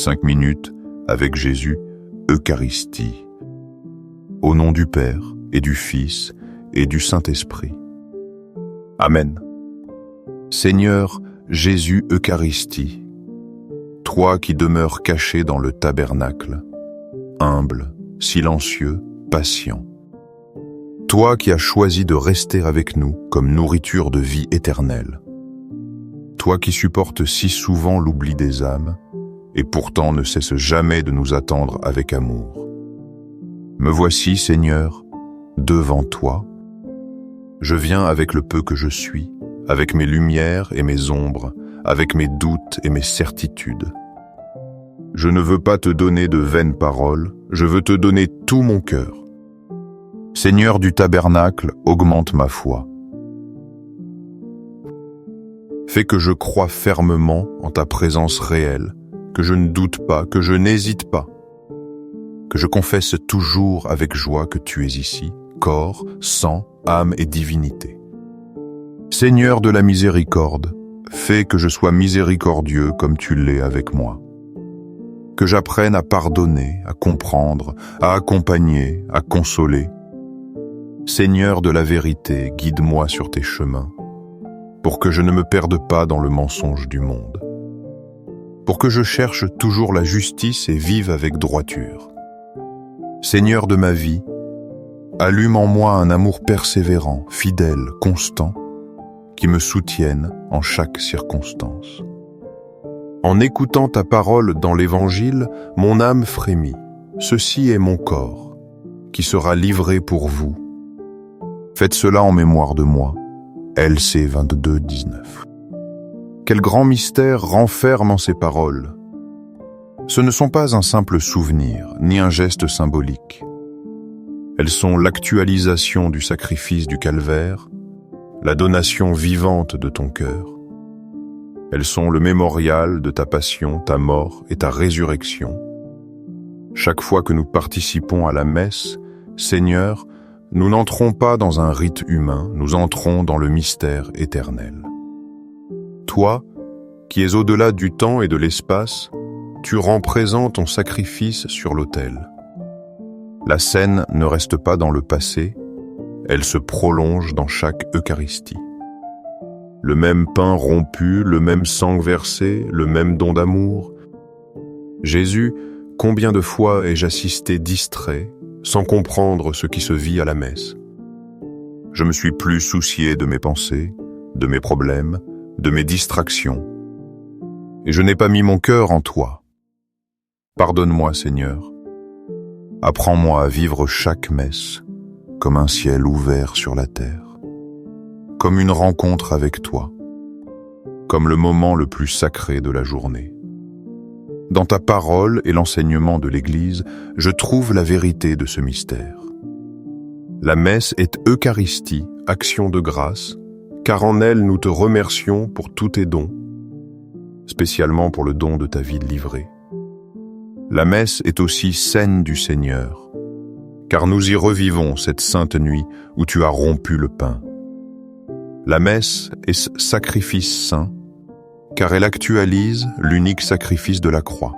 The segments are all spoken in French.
5 minutes avec Jésus, Eucharistie. Au nom du Père et du Fils et du Saint-Esprit. Amen. Seigneur Jésus Eucharistie, toi qui demeures caché dans le tabernacle, humble, silencieux, patient. Toi qui as choisi de rester avec nous comme nourriture de vie éternelle. Toi qui supportes si souvent l'oubli des âmes, et pourtant ne cesse jamais de nous attendre avec amour. Me voici, Seigneur, devant toi. Je viens avec le peu que je suis, avec mes lumières et mes ombres, avec mes doutes et mes certitudes. Je ne veux pas te donner de vaines paroles, je veux te donner tout mon cœur. Seigneur du tabernacle, augmente ma foi. Fais que je croie fermement en ta présence réelle, que je ne doute pas, que je n'hésite pas, que je confesse toujours avec joie que tu es ici, corps, sang, âme et divinité. Seigneur de la miséricorde, fais que je sois miséricordieux comme tu l'es avec moi. Que j'apprenne à pardonner, à comprendre, à accompagner, à consoler. Seigneur de la vérité, guide-moi sur tes chemins, pour que je ne me perde pas dans le mensonge du monde. Pour que je cherche toujours la justice et vive avec droiture. Seigneur de ma vie, allume en moi un amour persévérant, fidèle, constant, qui me soutienne en chaque circonstance. En écoutant ta parole dans l'Évangile, mon âme frémit. Ceci est mon corps, qui sera livré pour vous. Faites cela en mémoire de moi. LC 22-19. Quel grand mystère renferme en ces paroles. Ce ne sont pas un simple souvenir, ni un geste symbolique. Elles sont l'actualisation du sacrifice du calvaire, la donation vivante de ton cœur. Elles sont le mémorial de ta passion, ta mort et ta résurrection. Chaque fois que nous participons à la messe, Seigneur, nous n'entrons pas dans un rite humain, nous entrons dans le mystère éternel. Toi, qui es au-delà du temps et de l'espace, tu rends présent ton sacrifice sur l'autel. La scène ne reste pas dans le passé, elle se prolonge dans chaque Eucharistie. Le même pain rompu, le même sang versé, le même don d'amour. Jésus, combien de fois ai-je assisté distrait, sans comprendre ce qui se vit à la messe. Je me suis plus soucié de mes pensées, de mes problèmes, de mes distractions. Et je n'ai pas mis mon cœur en toi. Pardonne-moi, Seigneur. Apprends-moi à vivre chaque messe comme un ciel ouvert sur la terre, comme une rencontre avec toi, comme le moment le plus sacré de la journée. Dans ta parole et l'enseignement de l'Église, je trouve la vérité de ce mystère. La messe est Eucharistie, action de grâce, car en elle nous te remercions pour tous tes dons, spécialement pour le don de ta vie livrée. La messe est aussi scène du Seigneur, car nous y revivons cette sainte nuit où tu as rompu le pain. La messe est sacrifice saint, car elle actualise l'unique sacrifice de la croix.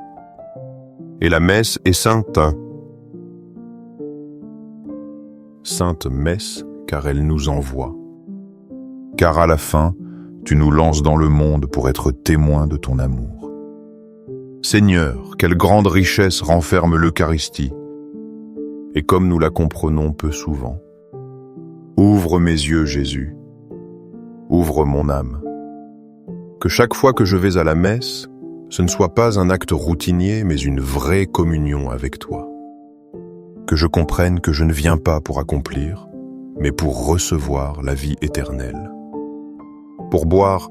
Et la messe est sainte. Sainte messe, car elle nous envoie. Car à la fin, tu nous lances dans le monde pour être témoins de ton amour. Seigneur, quelle grande richesse renferme l'Eucharistie, et comme nous la comprenons peu souvent. Ouvre mes yeux, Jésus. Ouvre mon âme. Que chaque fois que je vais à la messe, ce ne soit pas un acte routinier, mais une vraie communion avec toi. Que je comprenne que je ne viens pas pour accomplir, mais pour recevoir la vie éternelle. Pour boire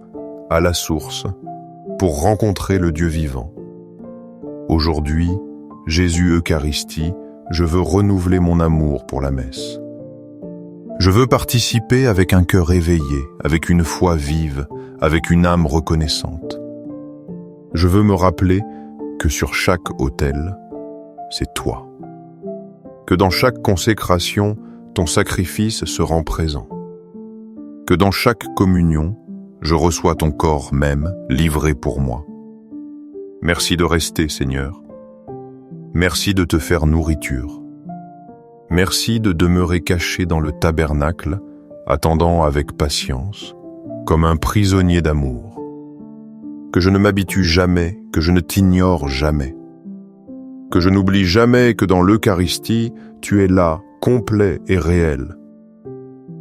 à la source, pour rencontrer le Dieu vivant. Aujourd'hui, Jésus Eucharistie, je veux renouveler mon amour pour la messe. Je veux participer avec un cœur éveillé, avec une foi vive, avec une âme reconnaissante. Je veux me rappeler que sur chaque autel, c'est toi. Que dans chaque consécration, ton sacrifice se rend présent. Que dans chaque communion, je reçois ton corps même, livré pour moi. Merci de rester, Seigneur. Merci de te faire nourriture. Merci de demeurer caché dans le tabernacle, attendant avec patience, comme un prisonnier d'amour. Que je ne m'habitue jamais, que je ne t'ignore jamais. Que je n'oublie jamais que dans l'Eucharistie, tu es là, complet et réel,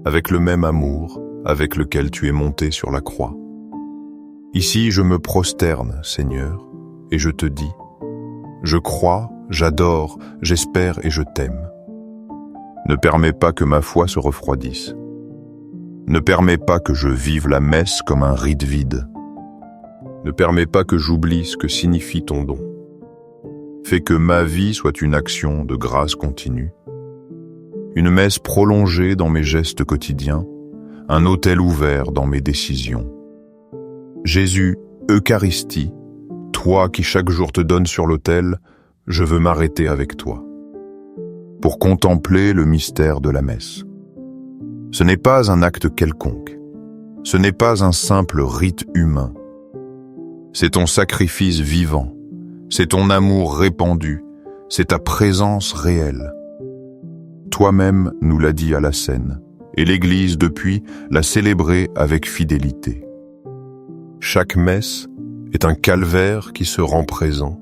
avec le même amour avec lequel tu es monté sur la croix. Ici, je me prosterne, Seigneur, et je te dis, je crois, j'adore, j'espère et je t'aime. Ne permets pas que ma foi se refroidisse. Ne permets pas que je vive la messe comme un rite vide. Ne permets pas que j'oublie ce que signifie ton don. Fais que ma vie soit une action de grâce continue. Une messe prolongée dans mes gestes quotidiens, un autel ouvert dans mes décisions. Jésus, Eucharistie, toi qui chaque jour te donnes sur l'autel, je veux m'arrêter avec toi, pour contempler le mystère de la messe. Ce n'est pas un acte quelconque, ce n'est pas un simple rite humain. C'est ton sacrifice vivant, c'est ton amour répandu, c'est ta présence réelle. Toi-même nous l'as dit à la scène, et l'Église depuis l'a célébré avec fidélité. Chaque messe est un calvaire qui se rend présent.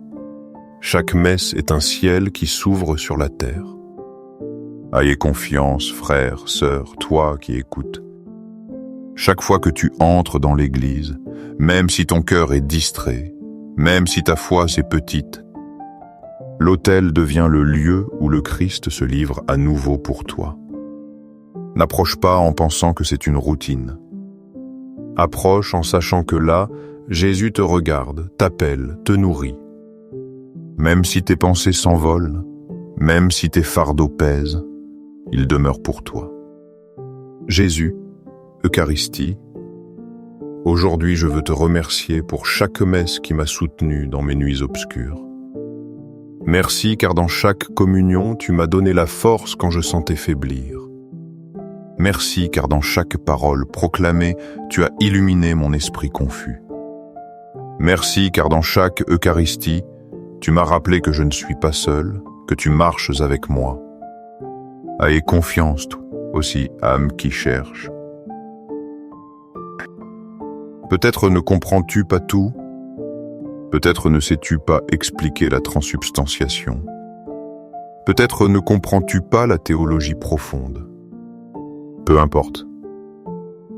Chaque messe est un ciel qui s'ouvre sur la terre. Ayez confiance, frères, sœurs, toi qui écoutes. Chaque fois que tu entres dans l'Église, même si ton cœur est distrait, même si ta foi est petite, l'autel devient le lieu où le Christ se livre à nouveau pour toi. N'approche pas en pensant que c'est une routine. Approche en sachant que là, Jésus te regarde, t'appelle, te nourrit. Même si tes pensées s'envolent, même si tes fardeaux pèsent, il demeure pour toi. Jésus, Eucharistie, aujourd'hui je veux te remercier pour chaque messe qui m'a soutenu dans mes nuits obscures. Merci car dans chaque communion, tu m'as donné la force quand je sentais faiblir. Merci car dans chaque parole proclamée, tu as illuminé mon esprit confus. Merci car dans chaque Eucharistie, tu m'as rappelé que je ne suis pas seul, que tu marches avec moi. Aie confiance, toi aussi, âme qui cherche. Peut-être ne comprends-tu pas tout, peut-être ne sais-tu pas expliquer la transsubstantiation, peut-être ne comprends-tu pas la théologie profonde. Peu importe.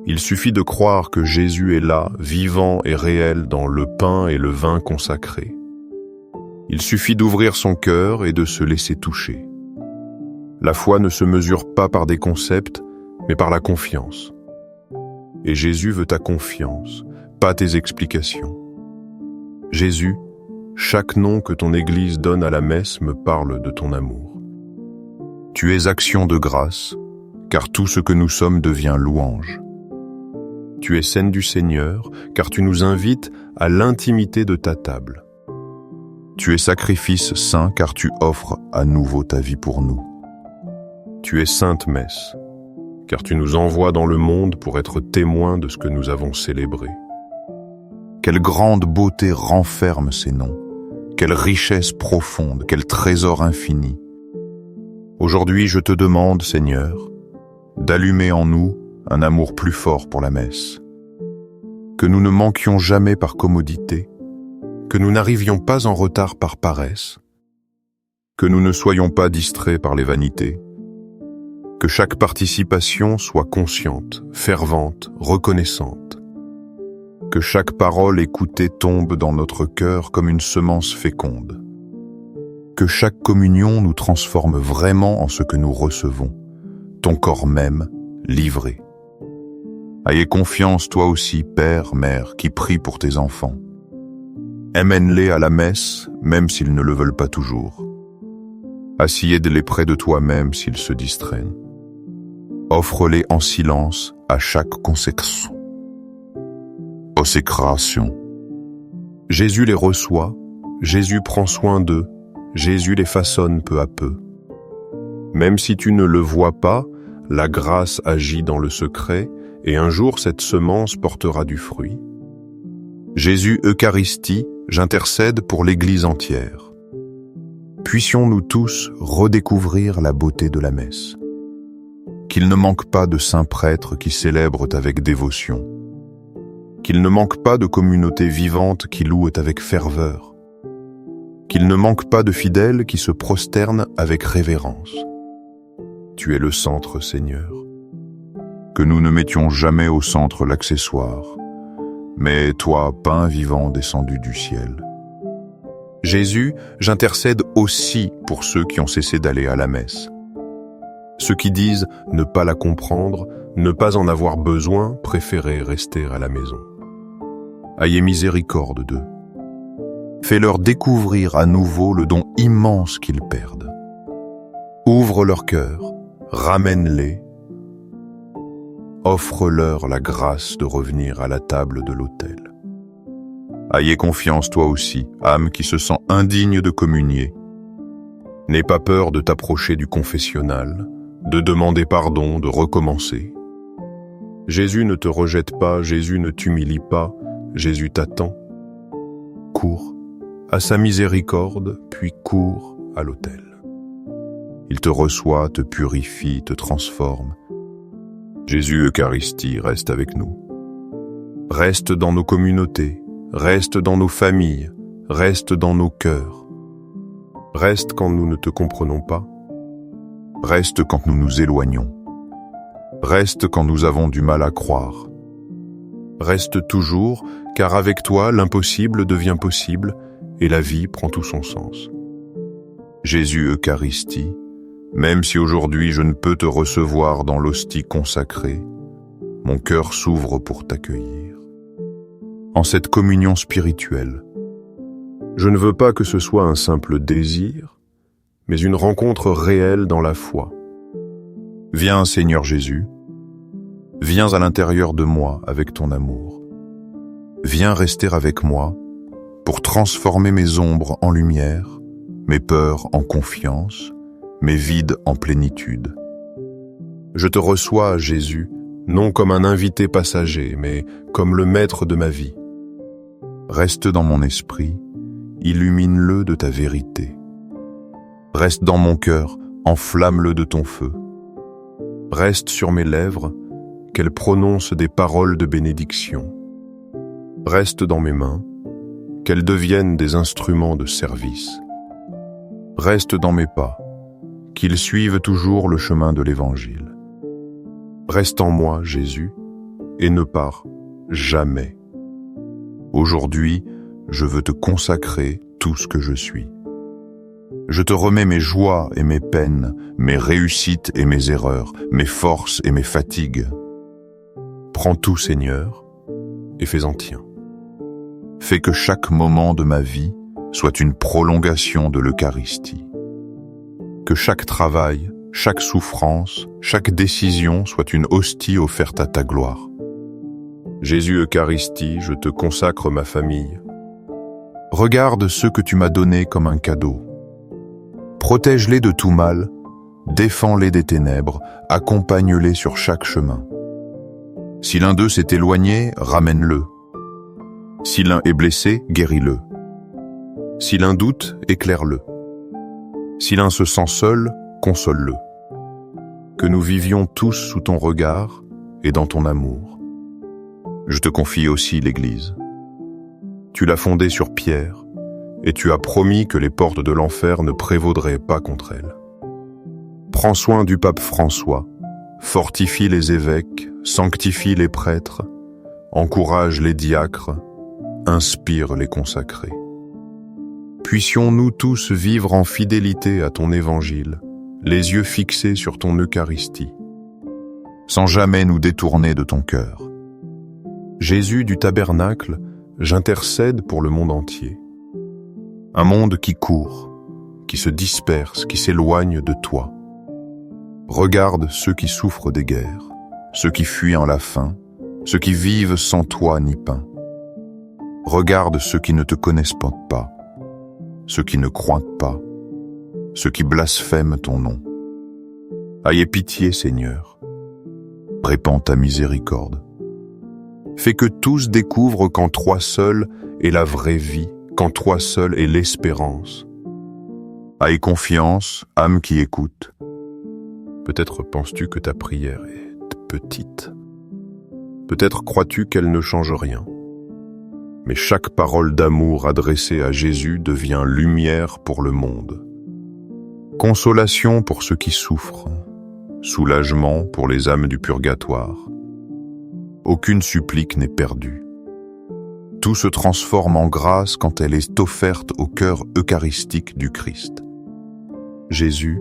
Il suffit de croire que Jésus est là, vivant et réel dans le pain et le vin consacrés. Il suffit d'ouvrir son cœur et de se laisser toucher. La foi ne se mesure pas par des concepts, mais par la confiance. Et Jésus veut ta confiance, pas tes explications. Jésus, chaque nom que ton Église donne à la messe me parle de ton amour. Tu es action de grâce, car tout ce que nous sommes devient louange. Tu es scène du Seigneur, car tu nous invites à l'intimité de ta table. Tu es sacrifice saint, car tu offres à nouveau ta vie pour nous. Tu es sainte messe, car tu nous envoies dans le monde pour être témoins de ce que nous avons célébré. Quelle grande beauté renferme ces noms, quelle richesse profonde, quel trésor infini. Aujourd'hui, je te demande, Seigneur, d'allumer en nous un amour plus fort pour la messe. Que nous ne manquions jamais par commodité, que nous n'arrivions pas en retard par paresse, que nous ne soyons pas distraits par les vanités, que chaque participation soit consciente, fervente, reconnaissante, que chaque parole écoutée tombe dans notre cœur comme une semence féconde, que chaque communion nous transforme vraiment en ce que nous recevons, ton corps même livré. Ayez confiance toi aussi, Père, Mère, qui prie pour tes enfants. Amène-les à la messe, même s'ils ne le veulent pas toujours. Assieds-les près de toi-même s'ils se distraient. Offre-les en silence à chaque consécration. Jésus les reçoit, Jésus prend soin d'eux, Jésus les façonne peu à peu. Même si tu ne le vois pas, la grâce agit dans le secret et un jour cette semence portera du fruit. Jésus Eucharistie, j'intercède pour l'Église entière. Puissions-nous tous redécouvrir la beauté de la messe. Qu'il ne manque pas de saints prêtres qui célèbrent avec dévotion. Qu'il ne manque pas de communautés vivantes qui louent avec ferveur. Qu'il ne manque pas de fidèles qui se prosternent avec révérence. Tu es le centre, Seigneur. Que nous ne mettions jamais au centre l'accessoire, mais toi, pain vivant descendu du ciel. Jésus, j'intercède aussi pour ceux qui ont cessé d'aller à la messe. Ceux qui disent ne pas la comprendre, ne pas en avoir besoin, préférer rester à la maison. Ayez miséricorde d'eux. Fais-leur découvrir à nouveau le don immense qu'ils perdent. Ouvre leur cœur, ramène-les, offre-leur la grâce de revenir à la table de l'autel. Ayez confiance toi aussi, âme qui se sent indigne de communier. N'aie pas peur de t'approcher du confessionnal, de demander pardon, de recommencer. Jésus ne te rejette pas, Jésus ne t'humilie pas, Jésus t'attend. Cours à sa miséricorde, puis cours à l'autel. Il te reçoit, te purifie, te transforme. Jésus Eucharistie, reste avec nous. Reste dans nos communautés, reste dans nos familles, reste dans nos cœurs. Reste quand nous ne te comprenons pas. Reste quand nous nous éloignons. Reste quand nous avons du mal à croire. Reste toujours, car avec toi, l'impossible devient possible et la vie prend tout son sens. Jésus Eucharistie, même si aujourd'hui je ne peux te recevoir dans l'hostie consacrée, mon cœur s'ouvre pour t'accueillir. En cette communion spirituelle, je ne veux pas que ce soit un simple désir, mais une rencontre réelle dans la foi. Viens, Seigneur Jésus, viens à l'intérieur de moi avec ton amour. Viens rester avec moi pour transformer mes ombres en lumière, mes peurs en confiance, mes vides en plénitude. Je te reçois, Jésus, non comme un invité passager, mais comme le maître de ma vie. Reste dans mon esprit, illumine-le de ta vérité. Reste dans mon cœur, enflamme-le de ton feu. Reste sur mes lèvres, qu'elles prononcent des paroles de bénédiction. Reste dans mes mains, qu'elles deviennent des instruments de service. Reste dans mes pas, qu'ils suivent toujours le chemin de l'Évangile. Reste en moi, Jésus, et ne pars jamais. Aujourd'hui, je veux te consacrer tout ce que je suis. Je te remets mes joies et mes peines, mes réussites et mes erreurs, mes forces et mes fatigues. Prends tout, Seigneur, et fais-en tien. Fais que chaque moment de ma vie soit une prolongation de l'Eucharistie. Que chaque travail, chaque souffrance, chaque décision soit une hostie offerte à ta gloire. Jésus Eucharistie, je te consacre ma famille. Regarde ceux que tu m'as donnés comme un cadeau. Protège-les de tout mal, défends-les des ténèbres, accompagne-les sur chaque chemin. Si l'un d'eux s'est éloigné, ramène-le. Si l'un est blessé, guéris-le. Si l'un doute, éclaire-le. Si l'un se sent seul, console-le. Que nous vivions tous sous ton regard et dans ton amour. Je te confie aussi l'Église. Tu l'as fondée sur Pierre, et tu as promis que les portes de l'enfer ne prévaudraient pas contre elle. Prends soin du pape François, fortifie les évêques, sanctifie les prêtres, encourage les diacres, inspire les consacrés. Puissions-nous tous vivre en fidélité à ton évangile, les yeux fixés sur ton Eucharistie, sans jamais nous détourner de ton cœur. Jésus du tabernacle, j'intercède pour le monde entier. Un monde qui court, qui se disperse, qui s'éloigne de toi. Regarde ceux qui souffrent des guerres, ceux qui fuient en la faim, ceux qui vivent sans toi ni pain. Regarde ceux qui ne te connaissent pas, ceux qui ne croient pas, ceux qui blasphèment ton nom. Ayez pitié, Seigneur. Répands ta miséricorde. Fais que tous découvrent qu'en toi seul est la vraie vie, qu'en toi seul est l'espérance. Aie confiance, âme qui écoute. Peut-être penses-tu que ta prière est petite. Peut-être crois-tu qu'elle ne change rien. Mais chaque parole d'amour adressée à Jésus devient lumière pour le monde. Consolation pour ceux qui souffrent, soulagement pour les âmes du purgatoire. Aucune supplique n'est perdue. Tout se transforme en grâce quand elle est offerte au cœur eucharistique du Christ. Jésus,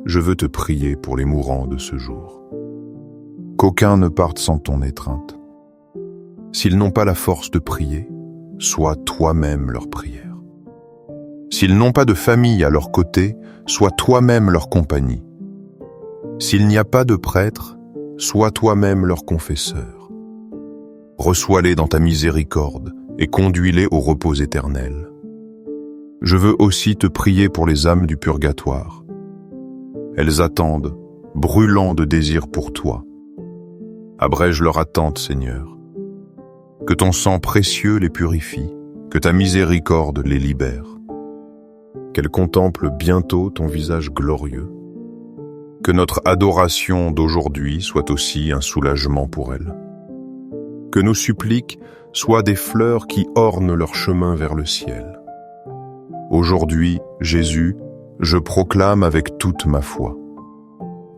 je veux te prier pour les mourants de ce jour. Qu'aucun ne parte sans ton étreinte. S'ils n'ont pas la force de prier, sois toi-même leur prière. S'ils n'ont pas de famille à leur côté, sois toi-même leur compagnie. S'il n'y a pas de prêtre, sois toi-même leur confesseur. Reçois-les dans ta miséricorde et conduis-les au repos éternel. Je veux aussi te prier pour les âmes du purgatoire. Elles attendent, brûlant de désir pour toi. Abrège leur attente, Seigneur. Que ton sang précieux les purifie, que ta miséricorde les libère. Qu'elles contemplent bientôt ton visage glorieux. Que notre adoration d'aujourd'hui soit aussi un soulagement pour elles. Que nos suppliques soient des fleurs qui ornent leur chemin vers le ciel. Aujourd'hui, Jésus, je proclame avec toute ma foi.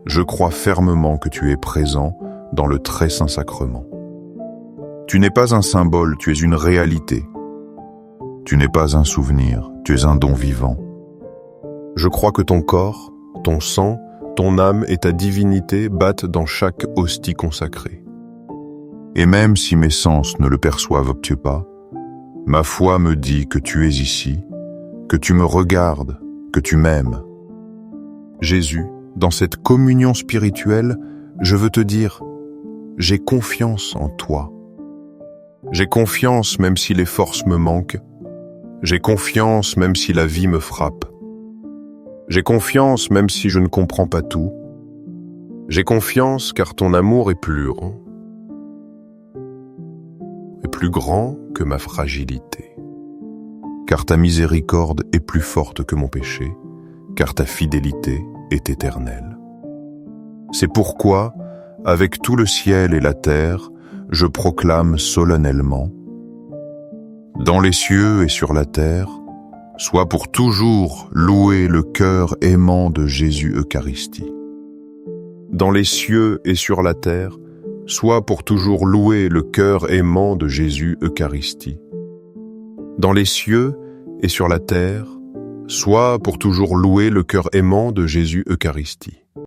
Je crois fermement que tu es présent dans le très saint sacrement. Tu n'es pas un symbole, tu es une réalité. Tu n'es pas un souvenir, tu es un don vivant. Je crois que ton corps, ton sang, ton âme et ta divinité battent dans chaque hostie consacrée. Et même si mes sens ne le perçoivent pas, ma foi me dit que tu es ici, que tu me regardes, que tu m'aimes. Jésus, dans cette communion spirituelle, je veux te dire, j'ai confiance en toi. J'ai confiance même si les forces me manquent. J'ai confiance même si la vie me frappe. J'ai confiance même si je ne comprends pas tout. J'ai confiance car ton amour est plus grand que ma fragilité. Car ta miséricorde est plus forte que mon péché, car ta fidélité est éternelle. C'est pourquoi, avec tout le ciel et la terre, je proclame solennellement, dans les cieux et sur la terre, soit pour toujours loué le cœur aimant de Jésus Eucharistie. Dans les cieux et sur la terre, soit pour toujours loué le cœur aimant de Jésus Eucharistie. Dans les cieux et sur la terre, soit pour toujours loué le cœur aimant de Jésus Eucharistie.